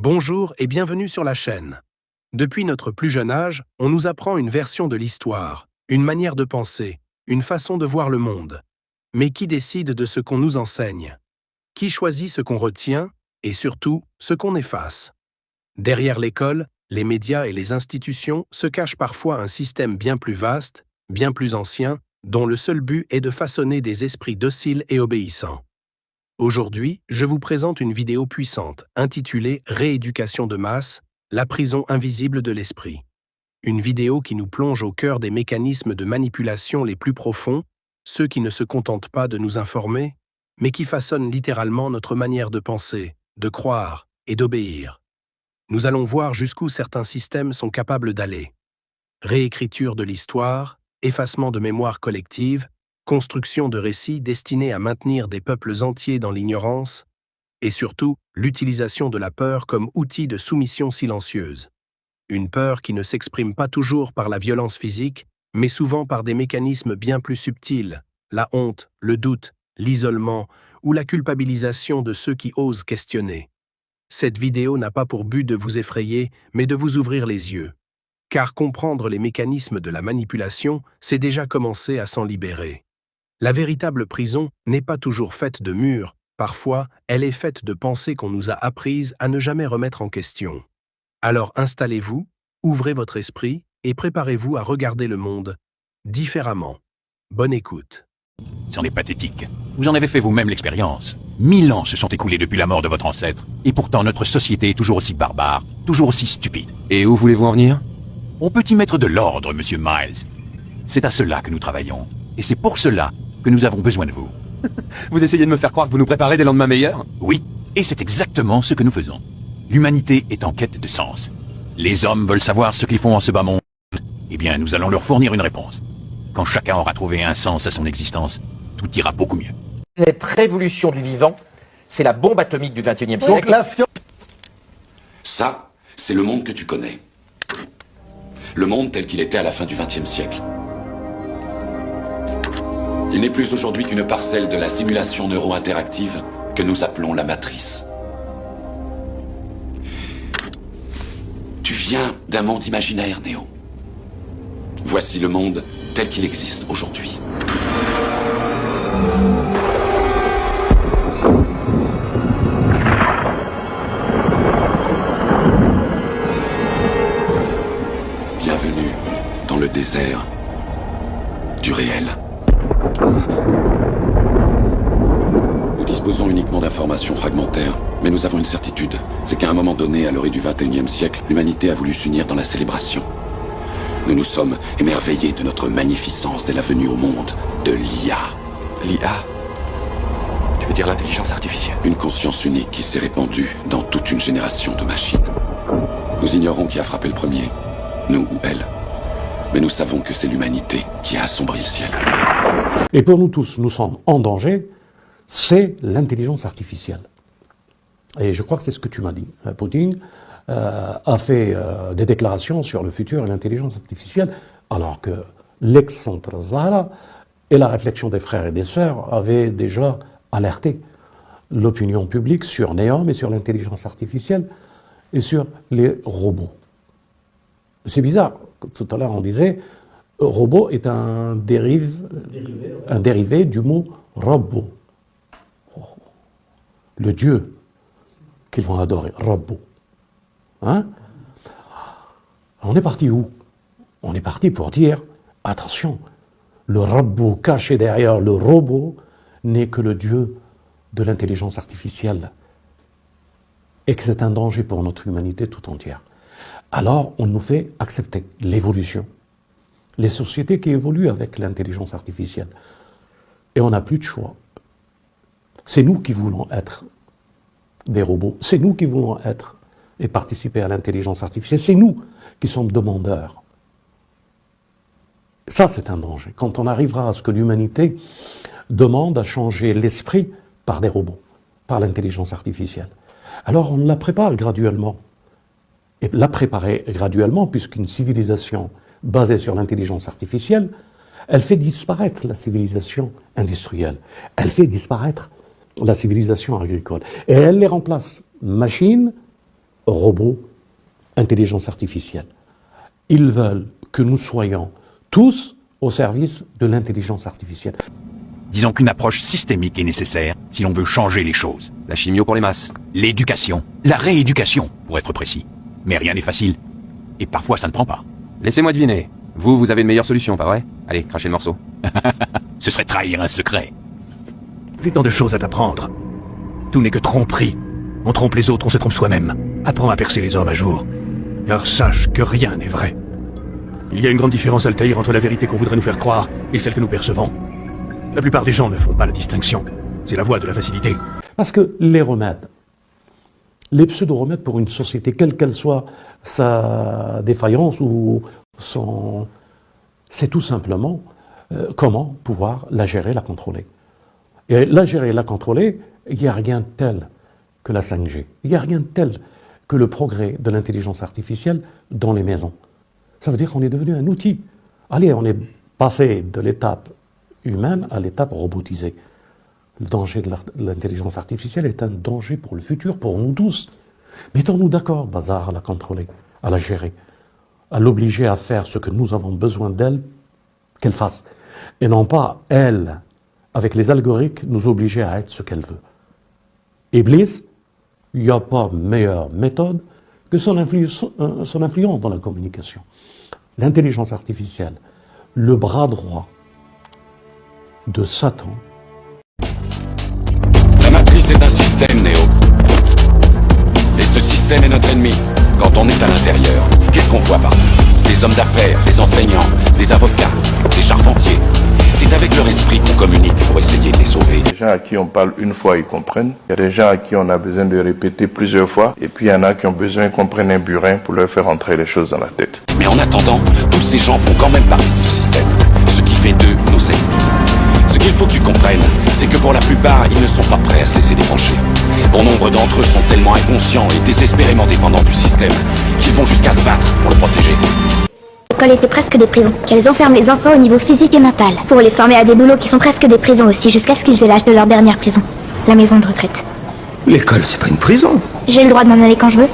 Bonjour et bienvenue sur la chaîne. Depuis notre plus jeune âge, on nous apprend une version de l'histoire, une manière de penser, une façon de voir le monde. Mais qui décide de ce qu'on nous enseigne? Qui choisit ce qu'on retient et surtout ce qu'on efface? Derrière l'école, les médias et les institutions se cache parfois un système bien plus vaste, bien plus ancien, dont le seul but est de façonner des esprits dociles et obéissants. Aujourd'hui, je vous présente une vidéo puissante intitulée « Rééducation de masse, la prison invisible de l'esprit ». Une vidéo qui nous plonge au cœur des mécanismes de manipulation les plus profonds, ceux qui ne se contentent pas de nous informer, mais qui façonnent littéralement notre manière de penser, de croire et d'obéir. Nous allons voir jusqu'où certains systèmes sont capables d'aller. Réécriture de l'histoire, effacement de mémoire collective, construction de récits destinés à maintenir des peuples entiers dans l'ignorance, et surtout l'utilisation de la peur comme outil de soumission silencieuse. Une peur qui ne s'exprime pas toujours par la violence physique, mais souvent par des mécanismes bien plus subtils, la honte, le doute, l'isolement ou la culpabilisation de ceux qui osent questionner. Cette vidéo n'a pas pour but de vous effrayer, mais de vous ouvrir les yeux. Car comprendre les mécanismes de la manipulation, c'est déjà commencer à s'en libérer. La véritable prison n'est pas toujours faite de murs, parfois elle est faite de pensées qu'on nous a apprises à ne jamais remettre en question. Alors installez-vous, ouvrez votre esprit et préparez-vous à regarder le monde différemment. Bonne écoute. C'en est pathétique. Vous en avez fait vous-même l'expérience. 1000 ans se sont écoulés depuis la mort de votre ancêtre, et pourtant notre société est toujours aussi barbare, toujours aussi stupide. Et où voulez-vous en venir? On peut y mettre de l'ordre, monsieur Miles. C'est à cela que nous travaillons, et c'est pour cela que nous avons besoin de vous. Vous essayez de me faire croire que vous nous préparez des lendemains meilleurs? Oui, et c'est exactement ce que nous faisons. L'humanité est en quête de sens. Les hommes veulent savoir ce qu'ils font en ce bas monde. Eh bien, nous allons leur fournir une réponse. Quand chacun aura trouvé un sens à son existence, tout ira beaucoup mieux. Cette révolution du vivant, c'est la bombe atomique du XXIe siècle. Ça, c'est le monde que tu connais. Le monde tel qu'il était à la fin du XXe siècle. Il n'est plus aujourd'hui qu'une parcelle de la simulation neuro-interactive que nous appelons la matrice. Tu viens d'un monde imaginaire, Néo. Voici le monde tel qu'il existe aujourd'hui. Bienvenue dans le désert du réel. Nous disposons uniquement d'informations fragmentaires, mais nous avons une certitude, c'est qu'à un moment donné, à l'orée du XXIe siècle, l'humanité a voulu s'unir dans la célébration. Nous nous sommes émerveillés de notre magnificence dès la venue au monde de l'IA. L'IA? Tu veux dire l'intelligence artificielle? Une conscience unique qui s'est répandue dans toute une génération de machines. Nous ignorons qui a frappé le premier, nous ou elle. Mais nous savons que c'est l'humanité qui a assombri le ciel. Et pour nous tous, nous sommes en danger, c'est l'intelligence artificielle. Et je crois que c'est ce que tu m'as dit. Poutine a fait des déclarations sur le futur et l'intelligence artificielle, alors que l'ex-centre Zahra et la réflexion des frères et des sœurs avaient déjà alerté l'opinion publique sur Néom et sur l'intelligence artificielle et sur les robots. C'est bizarre. Tout à l'heure, on disait robot est un dérivé du mot robot. Le Dieu qu'ils vont adorer, robot. Hein? On est parti où? On est parti pour dire, attention, le robot caché derrière le robot n'est que le Dieu de l'intelligence artificielle et que c'est un danger pour notre humanité tout entière. Alors, on nous fait accepter l'évolution, les sociétés qui évoluent avec l'intelligence artificielle. Et on n'a plus de choix. C'est nous qui voulons être des robots. C'est nous qui voulons être et participer à l'intelligence artificielle. C'est nous qui sommes demandeurs. Ça, c'est un danger. Quand on arrivera à ce que l'humanité demande à changer l'esprit par des robots, par l'intelligence artificielle, alors on la prépare graduellement. Et la préparer graduellement, puisqu'une civilisation basée sur l'intelligence artificielle, elle fait disparaître la civilisation industrielle. Elle fait disparaître la civilisation agricole. Et elle les remplace, machines, robots, intelligence artificielle. Ils veulent que nous soyons tous au service de l'intelligence artificielle. Disons qu'une approche systémique est nécessaire si l'on veut changer les choses. La chimio pour les masses. L'éducation, la rééducation, pour être précis. Mais rien n'est facile. Et parfois ça ne prend pas. Laissez-moi deviner. Vous avez une meilleure solution, pas vrai? Allez, crachez le morceau. Ce serait trahir un secret. J'ai tant de choses à t'apprendre. Tout n'est que tromperie. On trompe les autres, on se trompe soi-même. Apprends à percer les hommes à jour. Car sache que rien n'est vrai. Il y a une grande différence, Altaïr, entre la vérité qu'on voudrait nous faire croire et celle que nous percevons. La plupart des gens ne font pas la distinction. C'est la voie de la facilité. Parce que les remèdes, les pseudo-remèdes pour une société, quelle qu'elle soit sa défaillance ou son... c'est tout simplement comment pouvoir la gérer, la contrôler. Et la gérer, la contrôler, il n'y a rien de tel que la 5G. Il n'y a rien de tel que le progrès de l'intelligence artificielle dans les maisons. Ça veut dire qu'on est devenu un outil. Allez, on est passé de l'étape humaine à l'étape robotisée. Le danger de l'intelligence artificielle est un danger pour le futur, pour nous tous. Mettons-nous d'accord, Bazar, à la contrôler, à la gérer, à l'obliger à faire ce que nous avons besoin d'elle, qu'elle fasse. Et non pas, elle, avec les algorithmes, nous obliger à être ce qu'elle veut. Iblis, il n'y a pas meilleure méthode que son influence dans la communication. L'intelligence artificielle, le bras droit de Satan. La matrice est un système, Néo. Et ce système est notre ennemi. Quand on est à l'intérieur, qu'est-ce qu'on voit partout? Des hommes d'affaires, des enseignants, des avocats, des charpentiers. C'est avec leur esprit qu'on communique pour essayer de les sauver. Des gens à qui on parle une fois, ils comprennent. Il y a des gens à qui on a besoin de répéter plusieurs fois. Et puis il y en a qui ont besoin qu'on prenne un burin pour leur faire entrer les choses dans la tête. Mais en attendant, tous ces gens font quand même partie de ce système. Ce qui fait d'eux nos ennemis. Ce qu'il faut que tu comprennes, c'est que pour la plupart, ils ne sont pas prêts à se laisser débrancher. Bon nombre d'entre eux sont tellement inconscients et désespérément dépendants du système qu'ils vont jusqu'à se battre pour le protéger. L'école était presque des prisons, qu'elles enferment les enfants au niveau physique et mental, pour les former à des boulots qui sont presque des prisons aussi, jusqu'à ce qu'ils aient l'âge de leur dernière prison, la maison de retraite. L'école, c'est pas une prison. J'ai le droit de m'en aller quand je veux.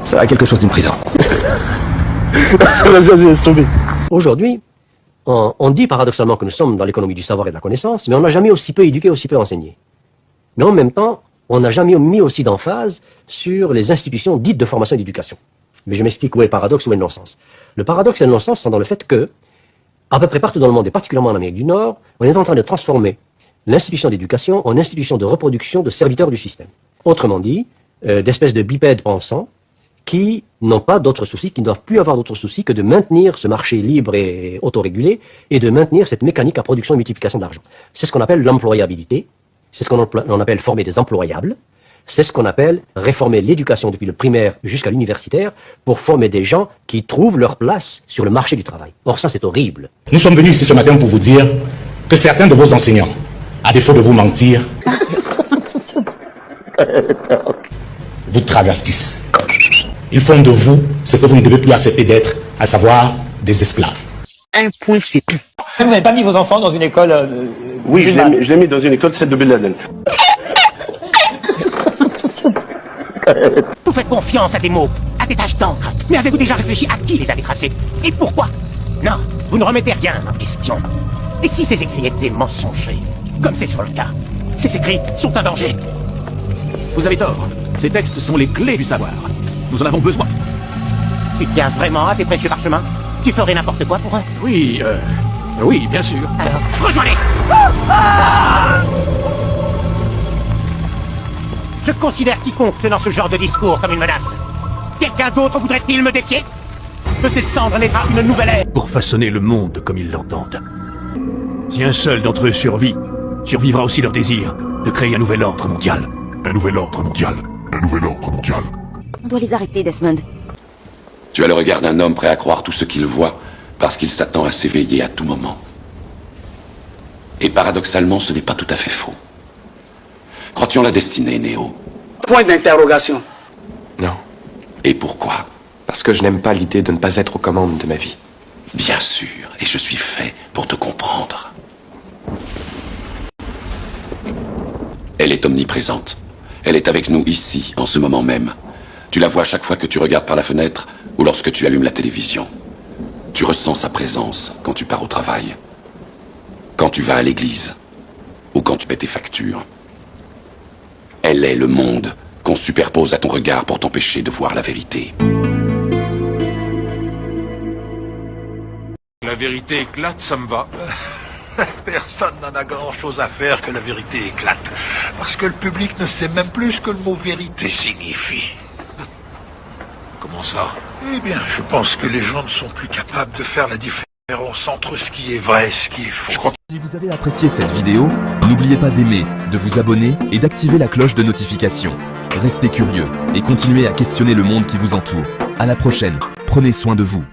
Ça a quelque chose d'une prison. Aujourd'hui, on dit paradoxalement que nous sommes dans l'économie du savoir et de la connaissance, mais on n'a jamais aussi peu éduqué, aussi peu enseigné. Mais en même temps, on n'a jamais mis aussi d'emphase sur les institutions dites de formation et d'éducation. Mais je m'explique où est le paradoxe, où est le non-sens. Le paradoxe et le non-sens sont dans le fait que, à peu près partout dans le monde, et particulièrement en Amérique du Nord, on est en train de transformer l'institution d'éducation en institution de reproduction de serviteurs du système. Autrement dit, d'espèces de bipèdes pensants qui n'ont pas d'autres soucis, qui ne doivent plus avoir d'autres soucis que de maintenir ce marché libre et autorégulé et de maintenir cette mécanique à production et multiplication d'argent. C'est ce qu'on appelle l'employabilité, c'est ce qu'on appelle former des employables, c'est ce qu'on appelle réformer l'éducation depuis le primaire jusqu'à l'universitaire pour former des gens qui trouvent leur place sur le marché du travail. Or ça, c'est horrible. Nous sommes venus ici ce matin pour vous dire que certains de vos enseignants, à défaut de vous mentir, vous travestissent. Ils font de vous ce que vous ne devez plus accepter d'être, à savoir des esclaves. Un point, c'est tout. Vous n'avez pas mis vos enfants dans une école Oui, je l'ai mis dans une école, celle de Ben Laden. Vous faites confiance à des mots, à des taches d'encre. Mais avez-vous déjà réfléchi à qui les avait tracés? Et pourquoi? Non, vous ne remettez rien en question. Et si ces écrits étaient mensongers, comme c'est sur le cas, ces écrits sont un danger. Vous avez tort. Ces textes sont les clés du savoir. Nous en avons besoin. Tu tiens vraiment à tes précieux parchemins? Tu ferais n'importe quoi pour eux? Oui, oui, bien sûr. Alors, rejoins-les! Je considère quiconque tenant ce genre de discours comme une menace. Quelqu'un d'autre voudrait-il me défier? De ces cendres naîtra une nouvelle ère. Pour façonner le monde comme ils l'entendent. Si un seul d'entre eux survit, survivra aussi leur désir de créer un nouvel ordre mondial. Un nouvel ordre mondial. Un nouvel ordre mondial. On doit les arrêter, Desmond. Tu as le regard d'un homme prêt à croire tout ce qu'il voit parce qu'il s'attend à s'éveiller à tout moment. Et paradoxalement, ce n'est pas tout à fait faux. Crois-tu en la destinée, Néo? Point d'interrogation. Non. Et pourquoi? Parce que je n'aime pas l'idée de ne pas être aux commandes de ma vie. Bien sûr, et je suis fait pour te comprendre. Elle est omniprésente. Elle est avec nous ici, en ce moment même. Tu la vois chaque fois que tu regardes par la fenêtre ou lorsque tu allumes la télévision. Tu ressens sa présence quand tu pars au travail, quand tu vas à l'église ou quand tu paies tes factures. Elle est le monde qu'on superpose à ton regard pour t'empêcher de voir la vérité. La vérité éclate, ça me va. Personne n'en a grand-chose à faire que la vérité éclate. Parce que le public ne sait même plus ce que le mot vérité signifie. Comment ça? Eh bien, je pense que les gens ne sont plus capables de faire la différence entre ce qui est vrai et ce qui est faux. Si vous avez apprécié cette vidéo, n'oubliez pas d'aimer, de vous abonner et d'activer la cloche de notification. Restez curieux et continuez à questionner le monde qui vous entoure. À la prochaine, prenez soin de vous.